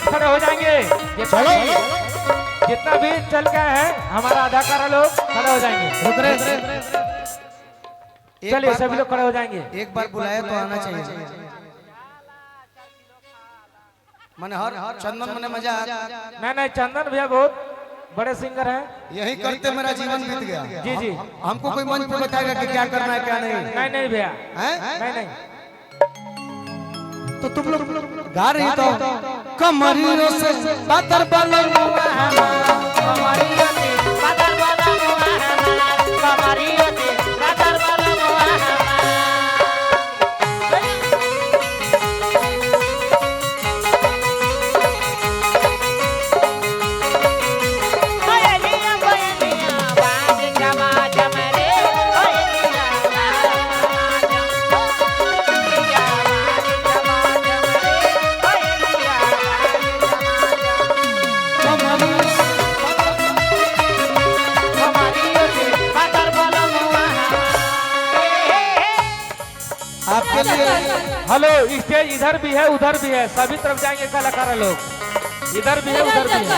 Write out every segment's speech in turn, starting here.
खड़े हो जाएंगे। जितना भी चल गया है हमारा अदाकारा लोग खड़े हो जाएंगे। चलिए सभी लोग खड़े हो जाएंगे। एक बार बुलाया तो आना चाहिए। मैंने हर चंदन मैंने मजा। नहीं चंदन भैया बहुत बड़े सिंगर हैं। यही करते मेरा जीवन बीत गया। जी जी हमको कोई मंच पे बताएगा कि क्या करना है क्या नहीं। नहीं भैया नहीं तो तुम लोग गा रही तो कमरियों से बादर बलमुआ कमरियों से बादर बलमुआ कमरियों से बादर बलमुआ आपके लिए हेलो स्टेज इधर भी है उधर भी है सभी तरफ जाएंगे कलाकार लोग। इधर भी है उधर भी है।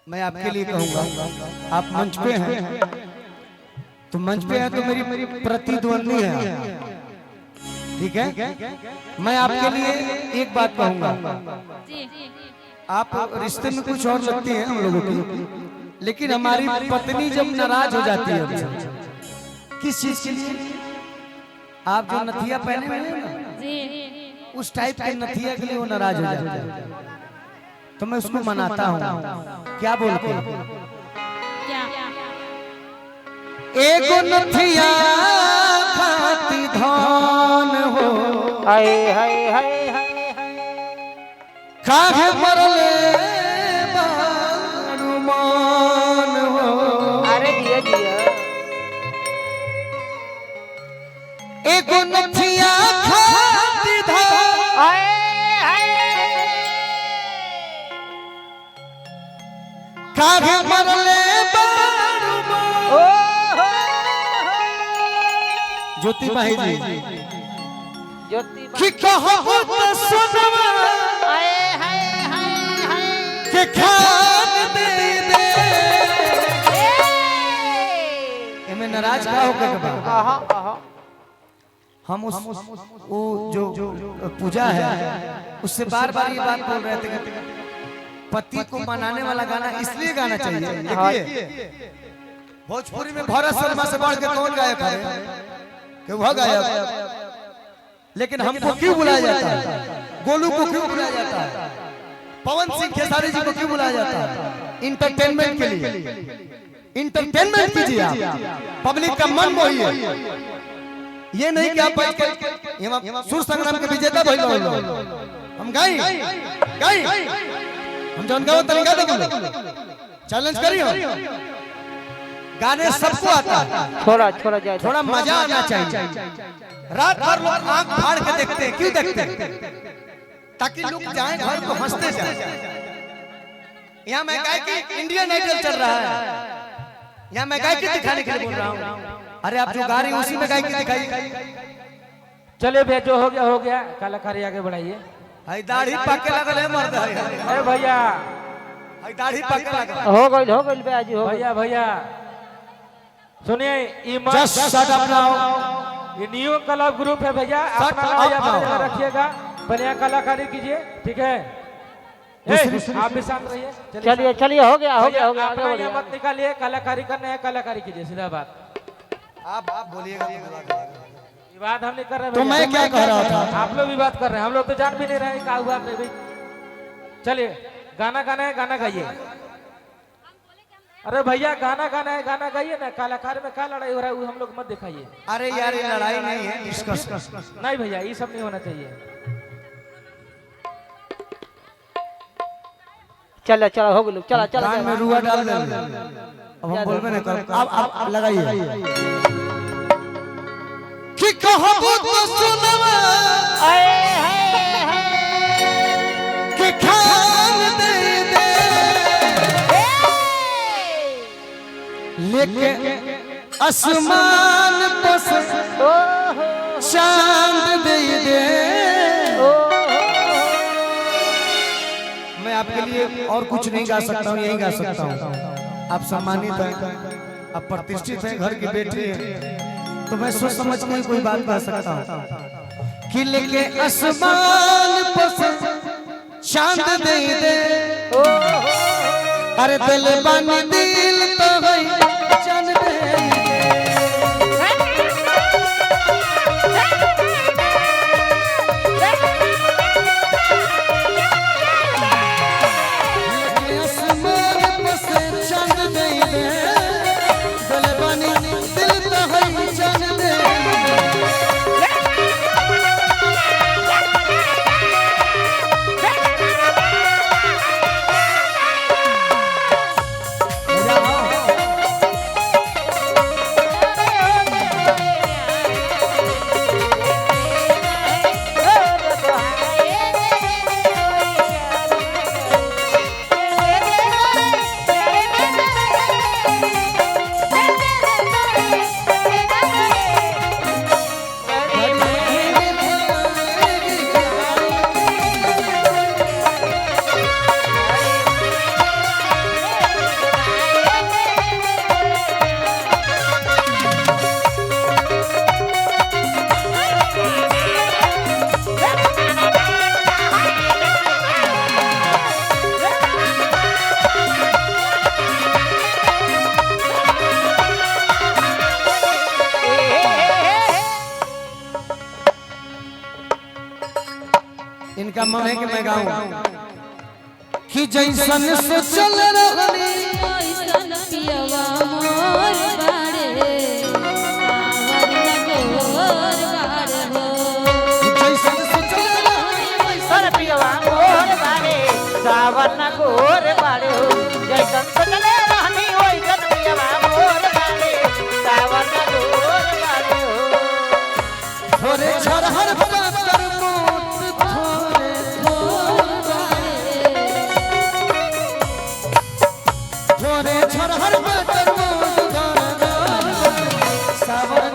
मैं आपके लिए कहूंगा आप मंच पे हैं तो मंच पे हैं तो मेरी प्रतिद्वंदी है। ठीक है मैं आपके लिए एक बात कहूंगा। आप रिश्ते में कुछ और लगती हैं हम लोगों की, लेकिन हमारी पत्नी जब नाराज हो जाती है किस चीज के लिए, आप जो नथिया पहने हुए हैं ना उस टाइप के नथिया के लिए वो नाराज हो जाती है। तो मैं उसको मनाता हूँ। क्या बोलते हैं? एगो नथिया खाती धान हो हाय हाय हाय काहे मरले बारुमान हो। अरे दिया दिया एगो नथिया खाती धान हाय काहे मरले ज्योति भाई जी कि कहो तो सुनवा आए हाय हाय हाय के खान दे दे एमे नाराज का होके के बा हम उस वो जो पूजा है उससे बार-बार ये बात बोल रहे थे कि पति को मनाने वाला गाना इसलिए गाना चाहिए। देखिए भोजपुरी में भरत शर्मा से बढ़ के कौन गायक है कि वह गायक, लेकिन हमको क्यों बुलाया जाता है? गोलू को क्यों बुलाया जाता है? पवन सिंह खेसारी जी को क्यों बुलाया जाता है? इंटरटेनमेंट के लिए। इंटरटेनमेंट कीजिए आप, पब्लिक का मन मोहिए। ये नहीं कि आप सुर संग्राम के विजेता भइल हम गाई हम जौन गाओ तरीका देखो चैलेंज करियो। गाने सबको आता है, थोड़ा मजा आना चाहिए। रात भर लोग आंख फाड़ के देखते हैं, क्यों देखते हैं? ताकि लोग जाएं घर को हंसते जाएं। यहाँ मैं कहा कि इंडियन आइडल चल रहा है, यहाँ मैं गाय की दिखाने के लिए बोल रहा हूँ। अरे आप जो गा रही उसी में गाय की दिखाई। चलिए भैया जो हो गया कलाकारी आगे बढ़ाइए। हाय दाढ़ी पाके लगल है मर्द है। अरे भैया हाय दाढ़ी पाके लगल हो गई भैया जी हो भैया सुनिए जस्ट शट अप नाउ। ये न्यू क्लब ग्रुप है भैया, अपना नाम यहाँ पर रखिएगा, बढ़िया कलाकारी कीजिए, ठीक है। आप भी शांत रहिए। चलिए हो गया आगे बढ़िए, मत निकालिए, कलाकारी करना है कलाकारी कीजिए, सीधा बात। आप बोलिएगा। विवाद हम नहीं कर रहे तो मैं क्या कह रहा था? आप लोग विवाद कर रहे हैं, हम लोग तो जान भी नहीं रहे क्या हुआ भाई। चलिए गाना गाना है, गाना गाइए। अरे भैया गाना गाना है, गाना गाइए ना। कलाकार में क्या लड़ाई हो रहा है वो हम लोग मत दिखाइए। अरे यार ये लड़ाई नहीं है, डिस्कस। नहीं भैया ये सब नहीं होना चाहिए। चलो हो गई चला कान में रुआ डाल दे। अब हम बोलबे नहीं कर। अब लगाइए कि कहबो तो सुनवा कि खान दे लेके आसमान पर चांद दे मैं आपके लिए और कुछ नहीं गा सकता हूँ, यही गा सकता हूँ। आप सम्मानित हैं, आप प्रतिष्ठित हैं, घर की बेटी हैं, तो मैं सोच समझ के कोई बात गा सकता हूँ कि लेके आसमान पर चांद दे अरे दिल बन दिल तो भाई चांद दे इनका मन है कि मैं गाऊं कि जैसन से चल रहनी ऐसन पियवा मोर बाड़े सावर गोर बाड़े हो जैसन से चल रहनी ऐसन पियवा मोर बाड़े सावर गोर बाड़े हो जैसन चले रहनी वैसन पियवा मोर बाड़े सावर गोर बाड़े हो थोड़े झरहर पातर हर बटर सावर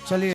चलिए।